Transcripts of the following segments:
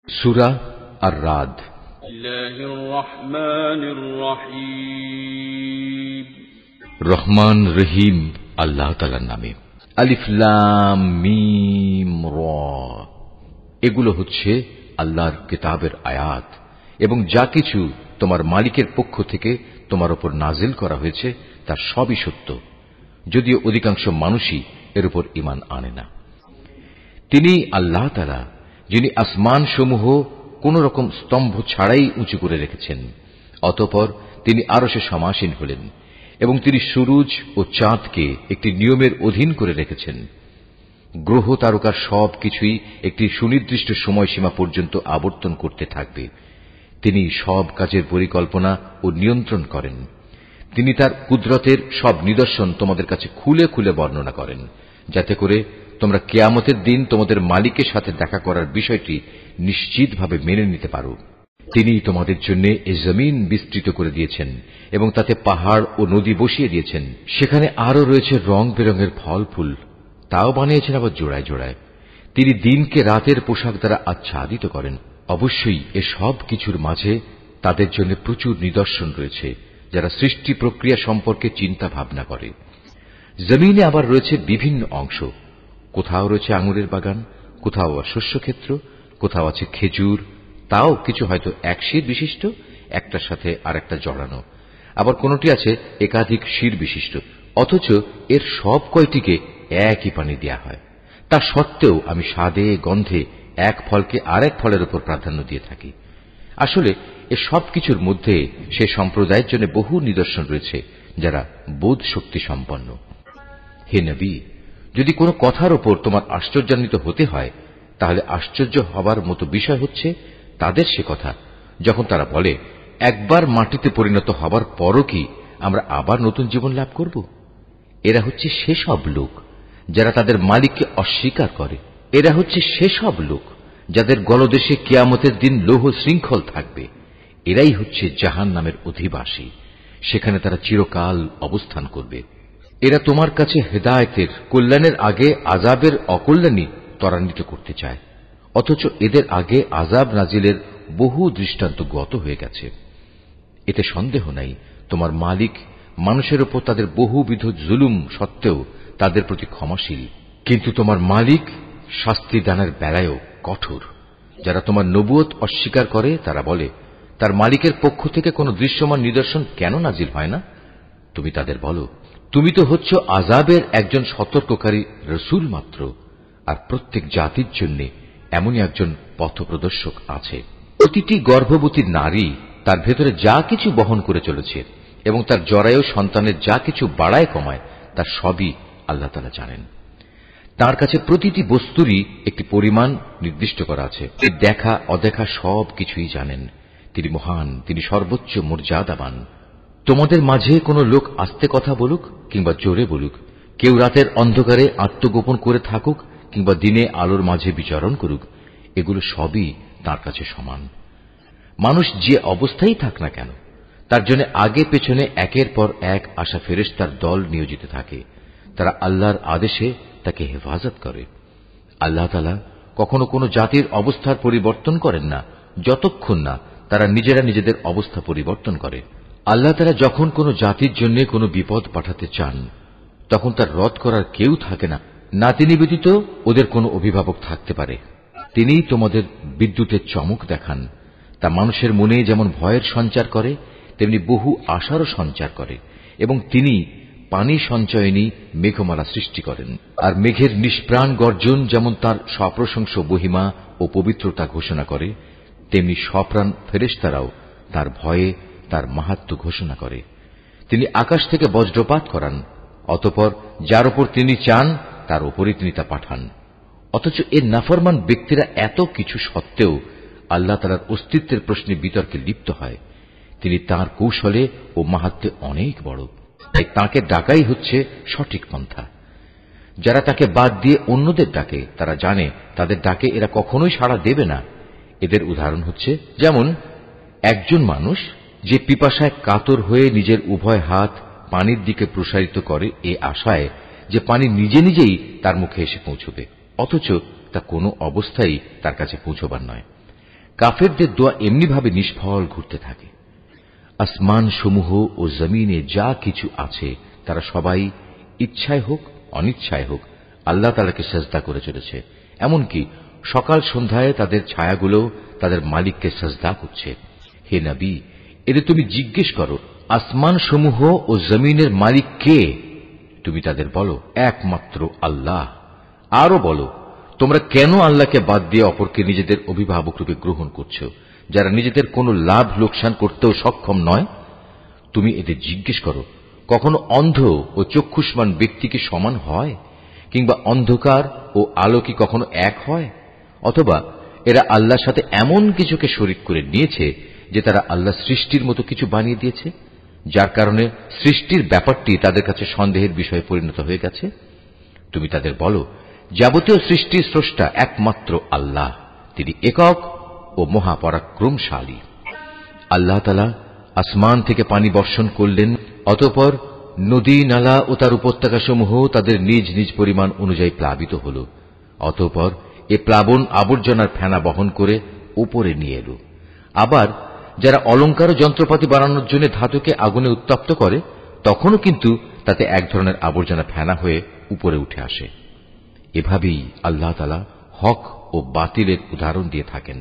সূরা আর-রাদ। রহমান রহিম আল্লাহ তাআলার নামে। আলিফ লাম মিম র, এগুলো হচ্ছে আল্লাহর কিতাবের আয়াত এবং যা কিছু তোমার মালিকের পক্ষ থেকে তোমার উপর নাজিল করা হয়েছে তার সবই সত্য, যদিও অধিকাংশ মানুষই এর উপর ঈমান আনে না। তিনি আল্লাহ তাআলা যিনি আসমান সমূহ কোন রকম স্তম্ভ ছাড়াই উঁচু করে রেখেছেন, অতঃপর তিনি আরশে সমাসীন হলেন এবং তিনি সূরজ ও চাঁদকে একটি নিয়মের অধীন করে রেখেছেন। গ্রহ তারকার সব কিছুই একটি সুনির্দিষ্ট সময়সীমা পর্যন্ত আবর্তন করতে থাকবে। তিনি সব কাজের পরিকল্পনা ও নিয়ন্ত্রণ করেন। তিনি তার কুদরতের সব নিদর্শন তোমাদের কাছে খুলে খুলে বর্ণনা করেন, যাতে করে তোমরা কিয়ামতের দিন তোমাদের মালিকের সাথে দেখা করার বিষয়টি নিশ্চিতভাবে মেনে নিতে পারো। তিনি তোমাদের জন্য এই জমিন বিস্তৃত করে দিয়েছেন এবং তাতে পাহাড় ও নদী বসিয়ে দিয়েছেন। সেখানে আরো রয়েছে রং বেরঙের ফল ফুল, তাও বানিয়েছেন আবার জোড়ায় জোড়ায়। তিনি দিনকে রাতের পোশাক দ্বারা আচ্ছাদিত করেন। অবশ্যই এ সব কিছুর মাঝে তাদের জন্য প্রচুর নিদর্শন রয়েছে যারা সৃষ্টি প্রক্রিয়া সম্পর্কে চিন্তা ভাবনা করে। জমিনে আবার রয়েছে বিভিন্ন অংশ, কোথাও রয়েছে আঙুরের বাগান, কোথাও আবার শস্যক্ষেত্র, কোথাও আছে খেজুর, তাও কিছু হয়তো এক শির বিশিষ্ট, একটার সাথে আরেকটা জড়ানো, আবার কোনটি আছে একাধিক শির বিশিষ্ট, অথচ এর সব কয়টিকে একই পানি দেয়া হয়। তা সত্ত্বেও আমি স্বাদে গন্ধে এক ফলকে আরেক ফলের উপর প্রাধান্য দিয়ে থাকি। আসলে এ সব কিছুর মধ্যে সে সম্প্রদায়ের জন্য বহু নিদর্শন রয়েছে যারা বোধ শক্তি সম্পন্ন। হে নবী, যদি কোনো কথার ওপর তোমার আশ্চর্যান্বিত হতে হয়, তাহলে আশ্চর্য হবার মতো বিষয় হচ্ছে তাদের সে কথা যখন তারা বলে, একবার মাটিতে পরিণত হবার পরও কি আমরা আবার নতুন জীবন লাভ করব? এরা হচ্ছে সেসব লোক যারা তাদের মালিককে অস্বীকার করে। এরা হচ্ছে সেসব লোক যাদের গলদেশে কিয়ামতের দিন লৌহ শৃঙ্খল থাকবে। এরাই হচ্ছে জাহান্নামের অধিবাসী, সেখানে তারা চিরকাল অবস্থান করবে। এরা তোমার কাছে হেদায়েতের কল্যাণের আগে আযাবের অকল্যাণই ত্বরান্বিত করতে চায়, অথচ এদের আগে আযাব নাজিলের বহু দৃষ্টান্ত গত হয়ে গেছে। এতে সন্দেহ নাই তোমার মালিক মানুষের উপর তাদের বহুবিধ জুলুম সত্ত্বেও তাদের প্রতি ক্ষমাশীল, কিন্তু তোমার মালিক শাস্তি দানের বেলায়ও কঠোর। যারা তোমার নবুয়ত অস্বীকার করে তারা বলে, তার মালিকের পক্ষ থেকে কোনো দৃশ্যমান নিদর্শন কেন নাজিল হয় না? তুমি তাদের বলো, তুমি তো হচ্ছ আযাবের একজন সতর্ককারী রসুল মাত্র, আর প্রত্যেক জাতির জন্য এমনই একজন পথপ্রদর্শক আছে। প্রতিটি গর্ভবতী নারী তার ভেতরে যা কিছু বহন করে চলেছে এবং তার জরায়ু সন্তানের যা কিছু বাড়ায় কমায়, তার সবই আল্লাহ তাআলা জানেন। তার কাছে প্রতিটি বস্তুরই একটি পরিমাণ নির্দিষ্ট করা আছে। তিনি দেখা অদেখা সব কিছুই জানেন। তিনি মহান, তিনি সর্বোচ্চ মর্যাদাবান। তোমাদের মাঝে কোনো লোক আস্তে কথা বলুক কিংবা জোরে বলুক, কেউ রাতের অন্ধকারে আত্মগোপন করে থাকুক কিংবা দিনে আলোর মাঝে বিচরণ করুক, এগুলো সবই তার কাছে সমান। মানুষ যে অবস্থায় থাক না কেন, তার জন্য আগে পেছনে একের পর এক আসা ফেরেশতার দল নিয়োজিত থাকে। তারা আল্লাহর আদেশে তাকে হেফাজত করে। আল্লাহ তাআলা কখনো কোনো জাতির অবস্থার পরিবর্তন করেন না যতক্ষণ না তারা নিজেরা নিজেদের অবস্থা পরিবর্তন করে। আল্লাহ তাআলা যখন কোনো জাতির জন্য কোনো বিপদ পাঠাতে চান, তখন তার রদ করার কেউ থাকে না। না তিনি ব্যতীত ওদের কোনো অভিভাবক থাকতে পারে। তিনিই তোমাদের বিদ্যুতের চমক দেখান, তা মানুষের মনে যেমন ভয়ের সঞ্চার করে, তেমনি বহু আশারও সঞ্চার করে। এবং তিনি পানি সঞ্চয়নী মেঘমালা সৃষ্টি করেন। আর মেঘের নিষ্প্রাণ গর্জন যেমন তার সপ্রশংস মহিমা ও পবিত্রতা ঘোষণা করে, তেমনি সপ্রাণ ফেরেশতারাও তার ভয়ে তার মাহাত্ম্য ঘোষণা করে। তিনি আকাশ থেকে বজ্রপাত করান, অতঃপর যার উপর তিনি চান তার উপরই তিনি তা পাঠান। অথচ এর নাফরমান ব্যক্তিরা এত কিছু সত্ত্বেও আল্লাহ তাআলার অস্তিত্বের প্রশ্নে বিতর্কে লিপ্ত হয়। তিনি তাঁর কৌশলে ও মাহাত্ম্যে অনেক বড়, তাই তাঁকে ডাকাই হচ্ছে সঠিক পন্থা। যারা তাকে বাদ দিয়ে অন্যদের ডাকে, তারা জানে তাদের ডাকে এরা কখনোই সাড়া দেবে না। এদের উদাহরণ হচ্ছে, যেমন একজন মানুষ যে পিপাসায় কাতর হয়ে নিজের উভয় হাত পানির দিকে প্রসারিত করে এ আশায় যে পানি নিজে নিজেই তার মুখে এসে পৌঁছবে, অথচ তা কোনো অবস্থায় তার কাছে পৌঁছবার নয়। কাফেরদের দোয়া এমনিভাবে নিষ্ফল ঘুরতে থাকে। আসমান সমূহ ও জমিনে যা কিছু আছে তারা সবাই ইচ্ছায় হোক অনিচ্ছায় হোক আল্লাহ তাআলাকে সিজদা করে চলেছে। এমনকি সকাল সন্ধ্যায় তাদের ছায়াগুলো তাদের মালিককে সিজদা করছে। হে নবী, এদের তুমি জিজ্ঞেস করো, আসমান সমূহ ও জমিনের মালিক কে? তুমি তাদের বলো, একমাত্র আল্লাহ। আরো বলো, তোমরা কেন আল্লাহকে বাদ দিয়ে অপরকে নিজেদের অভিভাবক রূপে গ্রহণ করছো, যারা নিজেদের কোনো লাভ লোকসান করতেও সক্ষম নয়? তুমি এদের জিজ্ঞেস করো, কখনো অন্ধ ও চক্ষুষ্মান ব্যক্তি কি সমান হয়? কিংবা অন্ধকার ও আলো কি কখনো এক হয়? অথবা এরা আল্লাহর সাথে এমন কিছুকে শরীক করে নিয়েছে যে তারা আল্লাহ সৃষ্টির মতো কিছু বানিয়ে দিয়েছে, যার কারণে সৃষ্টির ব্যাপারটি তাদের কাছে সন্দেহের বিষয়ে পরিণত হয়ে গেছে। তুমি তাদের বলো, যাবতীয় সৃষ্টির স্রষ্টা একমাত্র আল্লাহ, তিনি একক ও মহাপরাক্রমশালী। আল্লাহ তাআলা আসমান থেকে পানি বর্ষণ করলেন, অতঃপর নদী নালা ও তার উপত্যকাসমূহ তাদের নিজ নিজ পরিমাণ অনুযায়ী প্লাবিত হল। অতঃপর এ প্লাবন আবর্জনার ফেনা বহন করে উপরে নিয়ে এল। আবার যারা অলংকার ও যন্ত্রপাতি বানানোর জন্য ধাতুকে আগুনে উত্তপ্ত করে, তখনও কিন্তু তাতে এক ধরনের আবর্জনা ফেনা হয়ে উপরে উঠে আসে। এভাবেই আল্লাহ তাআলা হক ও বাতিলের উদাহরণ দিয়ে থাকেন।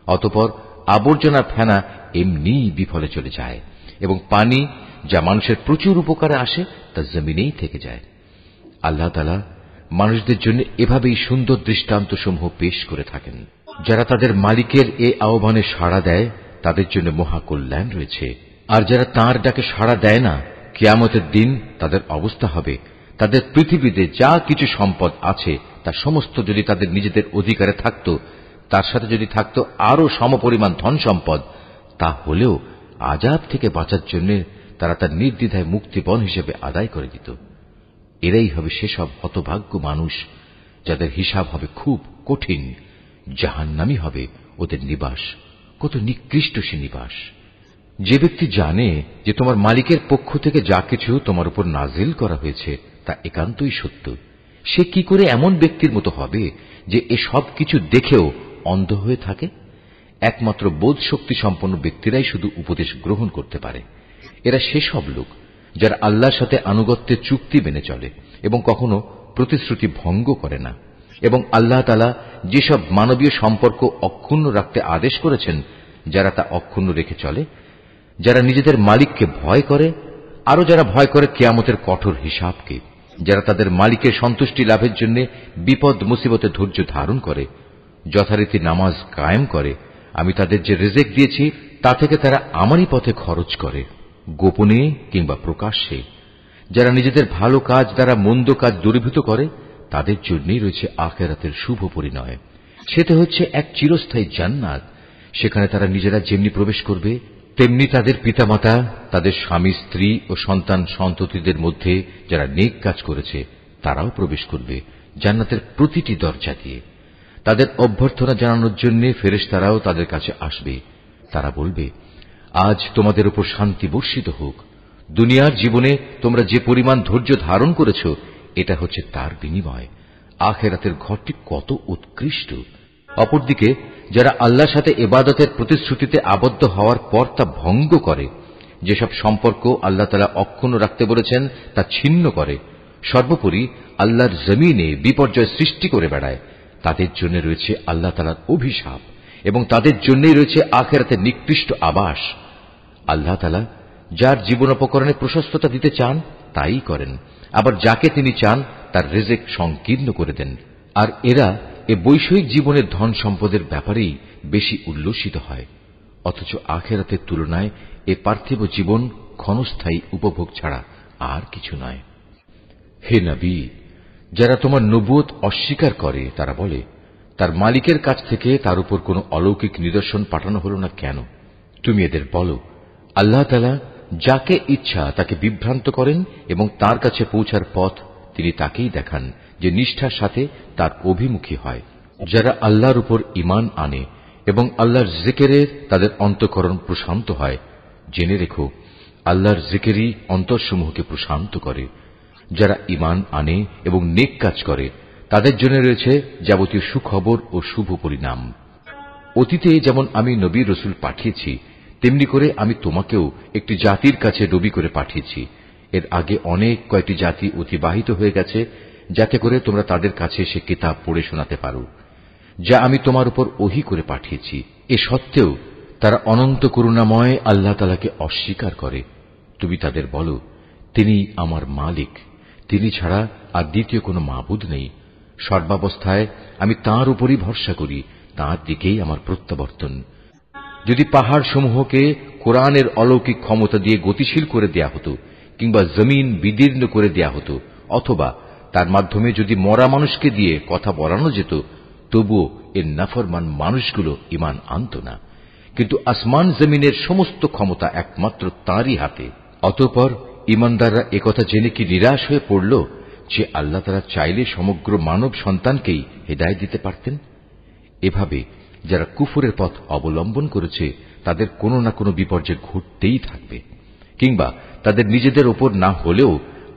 অতঃপর আবর্জনার ফেনা এমনি বিফলে চলে যায় এবং পানি যা মানুষের প্রচুর উপকারে আসে তা জমিনেই থেকে যায়। আল্লাহ তাআলা মানুষদের জন্য এভাবেই সুন্দর দৃষ্টান্তসমূহ পেশ করে থাকেন। যারা তাদের মালিকের এ আহ্বানে সাড়া দেয় তাদের জন্য মহাকল্যাণ রয়েছে, আর যারা তাঁর ডাকে সাড়া দেয় না, কিয়ামতের দিন তাদের অবস্থা হবে, তাদের পৃথিবীতে যা কিছু সম্পদ আছে তা সমস্ত যদি তাদের নিজেদের অধিকারে থাকত, তার সাথে যদি থাকত আরো সমপরিমাণ ধন সম্পদ, তা হলেও আযাব থেকে বাঁচার জন্য তারা তার নির্দ্বিধায় মুক্তিপণ হিসেবে আদায় করে দিত। এরাই হবে সেসব হতভাগ্য মানুষ যাদের হিসাব হবে খুব কঠিন। জাহান্নামই হবে ওদের নিবাস। কত নিকৃষ্ট সে নিবাস! যে ব্যক্তি জানে যে তোমার মালিকের পক্ষ থেকে যা কিছু তোমার উপর নাজিল করা হয়েছে তা একান্তই সত্য, সে কি করে এমন ব্যক্তির মতো হবে যে এ সব কিছু দেখেও অন্ধ হয়ে থাকে? একমাত্র বোধ শক্তি সম্পন্ন ব্যক্তিরাই শুধু উপদেশ গ্রহণ করতে পারে। এরা সেসব লোক যারা আল্লাহর সাথে আনুগত্যের চুক্তি মেনে চলে এবং কখনো প্রতিশ্রুতি ভঙ্গ করে না, এবং আল্লাহ তাআলা যেসব মানবীয় সম্পর্ক অক্ষুণ্ণ রাখতে আদেশ করেছেন যারা তা অক্ষুণ্ণ রেখে চলে, যারা নিজেদের মালিককে ভয় করে, আরো যারা ভয় করে কিয়ামতের কঠোর হিসাবকে, যারা তাদের মালিকের সন্তুষ্টি লাভের জন্য বিপদ মুসিবতে ধৈর্য ধারণ করে, যথারীতি নামাজ কায়েম করে, আমি তাদের যে রিজিক দিয়েছি তা থেকে তারা আমারই পথে খরচ করে, গোপনে কিংবা প্রকাশ্যে, যারা নিজেদের ভালো কাজ দ্বারা মন্দ কাজ দূরীভূত করে, তাদের জন্যই রয়েছে আখিরাতের শুভ পরিণয়। সেটা হচ্ছে এক চিরস্থায়ী জান্নাত। সেখানে তারা নিজেরা যেমনি প্রবেশ করবে, তেমনি তাদের পিতামাতা, তাদের স্বামী স্ত্রী ও সন্তান সন্ততিদের মধ্যে যারা নেক কাজ করেছে তারাও প্রবেশ করবে জান্নাতের প্রতিটি দরজা দিয়ে। তাদের অভ্যর্থনা জানানোর জন্য ফেরেশতারাও তাদের কাছে আসবে। তারা বলবে, আজ তোমাদের উপর শান্তি বর্ষিত হোক। দুনিয়ার জীবনে তোমরা যে পরিমাণ ধৈর্য ধারণ করেছ, এটা হচ্ছে তার বিনিময়। আখিরাতের ঘরটি কত উৎকৃষ্ট! অপরদিকে যারা আল্লাহর সাথে ইবাদতের প্রতিশ্রুতিতে আবদ্ধ হওয়ার পর তা ভঙ্গ করে, যেসব সম্পর্ক আল্লাহ তাআলা অক্ষুণ্ণ রাখতে বলেছেন তা ছিন্ন করে, সর্বোপরি আল্লাহর জমিনে বিপর্যয় সৃষ্টি করে বেড়ায়, তাদের জন্য রয়েছে আল্লাহ তাআলার অভিশাপ এবং তাদের জন্যই রয়েছে আখিরাতের নিকৃষ্ট আবাস। আল্লাহ তাআলা যার জীবনোপকরণে প্রশস্ততা দিতে চান তাই করেন, আবার যাকে তিনি চান তার রিজিক সংকীর্ণ করে দেন। আর এরা এ বৈষয়িক জীবনের ধন সম্পদের ব্যাপারেই বেশি উল্লসিত হয়, অথচ আখিরাতের তুলনায় এ পার্থিব জীবন ক্ষণস্থায়ী উপভোগ ছাড়া আর কিছু নয়। হে নবী, যারা তোমার নবুয়ত অস্বীকার করে তারা বলে, তার মালিকের কাছ থেকে তার উপর কোন অলৌকিক নিদর্শন পাঠানো হল না কেন? তুমি এদের বলো, আল্লাহ তাআলা যাকে ইচ্ছা তাকে বিভ্রান্ত করেন এবং তার কাছে পৌঁছার পথ তিনি তাকেই দেখান যে নিষ্ঠার সাথে তার অভিমুখী হয়। যারা আল্লাহর উপর ঈমান আনে এবং আল্লাহর জিকিরে তাদের অন্তঃকরণ প্রশান্ত হয়, জেনে রেখো আল্লাহর জিকিরই অন্তরসমূহকে প্রশান্ত করে। যারা ঈমান আনে এবং নেক কাজ করে তাদের জন্য রয়েছে যাবতীয় সুখবর ও শুভ পরিণাম। অতীতে যেমন আমি নবী রসুল পাঠিয়েছি, তেমনি করে আমি তোমাকেও একটি জাতির কাছে নবী করে পাঠিয়েছি। এর আগে অনেক কয়েকটি জাতি অতিবাহিত হয়ে গেছে, যাতে করে তোমরা তাদের কাছে সে কিতাব পড়ে শোনাতে পারো, যা আমি তোমার উপর ওহী করে পাঠিয়েছি। এ সত্ত্বেও তারা অনন্ত করুণাময় আল্লাহ তাআলাকে অস্বীকার করে। তুমি তাদের বলো, তিনি আমার মালিক, তিনি ছাড়া আর দ্বিতীয় কোনো মাবুদ নেই। সর্বাবস্থায় আমি তাঁর উপরই ভরসা করি, তাঁর দিকেই আমার প্রত্যাবর্তন। যদি পাহাড় সমূহকে কোরআনের অলৌকিক ক্ষমতা দিয়ে গতিশীল করে দেয়া হতো, কিংবা জমিন বিদীর্ণ করে দেয়া হতো, অথবা তার মাধ্যমে যদি মরা মানুষকে দিয়ে কথা বলানো যেত, তবুও এর নাফরমান মানুষগুলো ঈমান আনত না। কিন্তু আসমান জমিনের সমস্ত ক্ষমতা একমাত্র তাঁরই হাতে। অতঃপর ঈমানদাররা একথা জেনে কি নিরাশ হয়ে পড়ল যে আল্লাহ তাআলা চাইলে সমগ্র মানব সন্তানকেই হেদায়েত দিতে পারতেন? এভাবে যারা কুফরের পথ অবলম্বন করেছে তাদের কোনো না কোনো বিপর্যয় ঘটতেই থাকবে, কিংবা তাদের নিজেদের ওপর না হলেও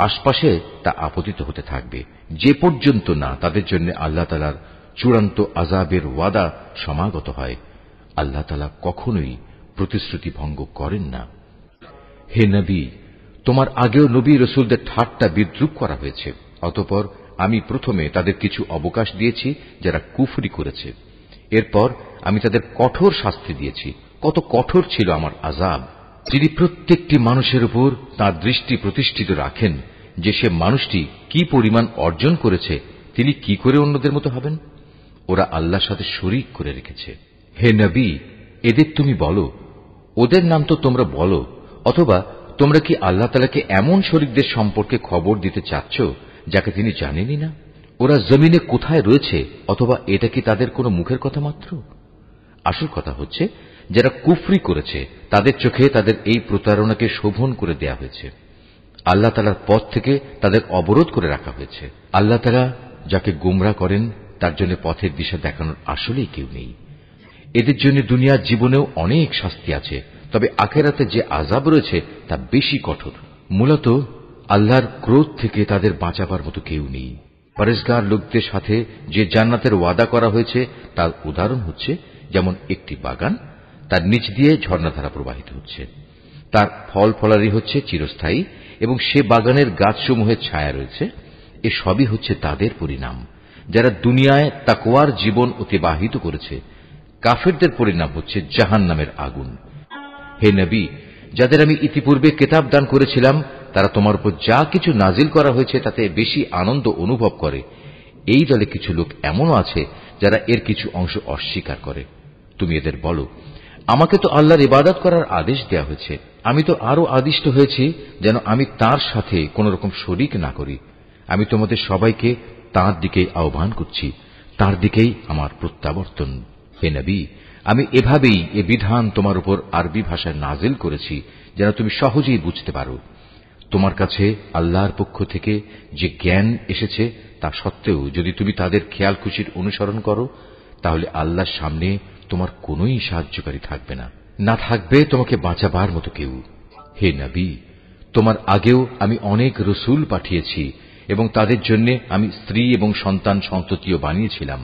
আশপাশে তা আপতিত হতে থাকবে, যে পর্যন্ত না তাদের জন্য আল্লাহ তাআলার চূড়ান্ত আযাবের ওয়াদা সমাগত হয়। আল্লাহ তাআলা কখনোই প্রতিশ্রুতি ভঙ্গ করেন না। হে নবী, তোমার আগেও নবী রসুলদের ঠাট্টা বিদ্রূপ করা হয়েছে। অতঃপর আমি প্রথমে তাদের কিছু অবকাশ দিয়েছি যারা কুফরি করেছে। এরপর আমি তাদের কঠোর শাস্তি দিয়েছি। কত কঠোর ছিল আমার আযাব! যিনি প্রত্যেকটি মানুষের উপর তাঁর দৃষ্টি প্রতিষ্ঠিত রাখেন যে সে মানুষটি কি পরিমাণ অর্জন করেছে, তিনি কি করে অন্যদের মতো হবেন? ওরা আল্লাহর সাথে শরীক করে রেখেছে। হে নবী, এদের তুমি বলো, ওদের নাম তো তোমরা বলো, অথবা তোমরা কি আল্লাহ তাআলাকে এমন শরীকদের সম্পর্কে খবর দিতে চাচ্ছ যাকে তিনি জানেনই না? ওরা জমিনে কোথায় রয়েছে, অথবা এটা কি তাদের কোনো মুখের কথা মাত্র? আসল কথা হচ্ছে, যারা কুফরি করেছে তাদের চোখে তাদের এই প্রতারণাকে শোভন করে দেয়া হয়েছে। আল্লাহ তাআলার পথ থেকে তাদের অবরোধ করে রাখা হয়েছে। আল্লাহ তাআলা যাকে গোমরাহ করেন তার জন্য পথের দিশা দেখানোর আসলেই কেউ নেই। এদের জন্য দুনিয়ার জীবনেও অনেক শাস্তি আছে, তবে আখিরাতে যে আযাব রয়েছে তা বেশি কঠোর। মূলত আল্লাহর ক্রোধ থেকে তাদের বাঁচাবার মতো কেউ নেই। পরেজগার লোকদের সাথে যে জান্নাতের ওয়াদা করা হয়েছে তার উদাহরণ হচ্ছে যেমন একটি বাগান, তার নিচ দিয়ে ঝর্ণাধারা প্রবাহিত হচ্ছে, তার ফল ফলারি হচ্ছে চিরস্থায়ী, এবং সে বাগানের গাছসমূহের ছায়া রয়েছে। এ সবই হচ্ছে তাদের পরিণাম যারা দুনিয়ায় তাকওয়ার জীবন অতিবাহিত করেছে। কাফেরদের পরিণাম হচ্ছে জাহান্নামের আগুন। হে নবী, যাদের আমি ইতিপূর্বে কিতাব দান করেছিলাম তারা তোমার উপর যা কিছু নাজিল করা হয়েছে তাতে বেশি আনন্দ অনুভব করে। এই দলে কিছু লোক এমনও আছে যারা এর কিছু অংশ অস্বীকার করে। তুমি এদের বলো, আমাকে তো আল্লাহর ইবাদত করার আদেশ দেয়া হয়েছে, আমি তো আরো আদিষ্ট হয়েছি যেন আমি তার সাথে কোন রকম শরীক না করি। আমি তোমাদের সবাইকে তাঁর দিকেই আহ্বান করছি, তাঁর দিকেই আমার প্রত্যাবর্তন। হে নবী, আমি এভাবেই এ বিধান তোমার উপর আরবি ভাষায় নাজিল করেছি যেন তুমি সহজেই বুঝতে পারো। তোমার কাছে আল্লাহর পক্ষ থেকে যে জ্ঞান এসেছে তা সত্ত্বেও যদি তুমি তাদের খেয়াল খুশির অনুসরণ করো, তাহলে আল্লাহর সামনে তোমার কোনোই সাহায্যকারী থাকবে না, না থাকবে তোমাকে বাঁচাবার মতো কেউ। হে নবী, তোমার আগেও আমি অনেক রসুল পাঠিয়েছি এবং তাদের জন্য আমি স্ত্রী এবং সন্তান সন্ততিও বানিয়েছিলাম।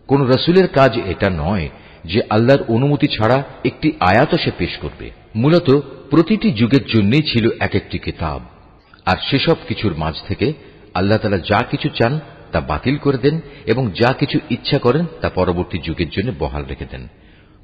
কোন রসুলের কাজ এটা নয় যে আল্লাহর অনুমতি ছাড়া একটি আয়াত সে পেশ করবে। মূলত প্রতিটি যুগের জন্যই ছিল এক একটি কিতাব, আর সেসব কিছুর মাঝ থেকে আল্লাহ তাআলা যা কিছু চান তা বাতিল করে দেন এবং যা কিছু ইচ্ছা করেন তা পরবর্তী যুগের জন্য বহাল রেখে দেন।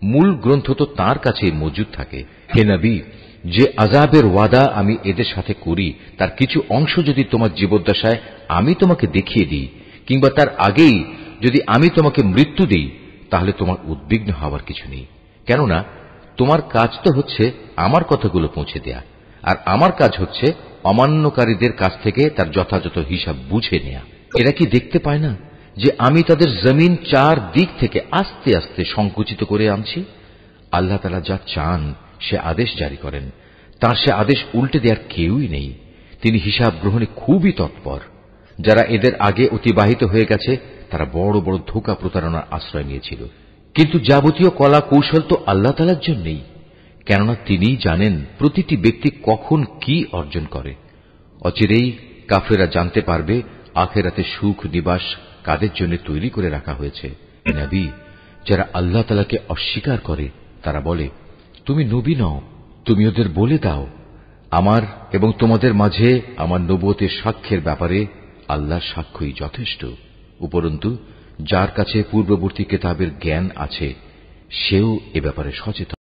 মূল গ্রন্থ তো তাঁর কাছেই মজুদ থাকে। হে নবী, যে আযাবের ওয়াদা আমি এদের সাথে করি তার কিছু অংশ যদি তোমার জীবদ্দশায় আমি তোমাকে দেখিয়ে দিই, কিংবা তার আগেই যদি আমি তোমাকে মৃত্যু দিই, তাহলে তোমার উদ্বিগ্ন হওয়ার কিছু নেই। কেননা তোমার কাজ তো হচ্ছে আমার কথাগুলো পৌঁছে দেয়া, আর আমার কাজ হচ্ছে অমান্যকারীদের কাছ থেকে তার যথাযথ হিসাব বুঝে নেয়া। এরা কি দেখতে পায় না যে আমি তাদের জমিন চার দিক থেকে আস্তে আস্তে সংকুচিত করে আনছি? আল্লাহ তাআলা যা চান সে আদেশ জারি করেন, তার সে আদেশ উল্টে দেওয়ার কেউই নেই। তিনি হিসাব গ্রহণে খুবই তৎপর। যারা এদের আগে অতিবাহিত হয়ে গেছে তারা বড় বড় ধোঁকা প্রতারণার আশ্রয় নিয়েছিল, কিন্তু যাবতীয় কলা কৌশল তো আল্লাহ তাআলার জন্যই, কেননা তিনিই জানেন প্রতিটি ব্যক্তি কখন কি অর্জন করে। অচিরেই কাফেররা জানতে পারবে আখিরাতে সুখ নিবাস কাদের জন্য তৈরি করে রাখা হয়েছে। নবী, যারা আল্লাহ তাআলাকে অস্বীকার করে তারা বলে, তুমি নবী নও। তুমি ওদের বলে দাও, আমার এবং তোমাদের মাঝে আমার নবুয়তের সাক্ষ্যের ব্যাপারে আল্লাহর সাক্ষ্যই যথেষ্ট। উপরন্তু যার কাছে পূর্ববর্তী কিতাবের জ্ঞান আছে সেও এ ব্যাপারে সচেতন।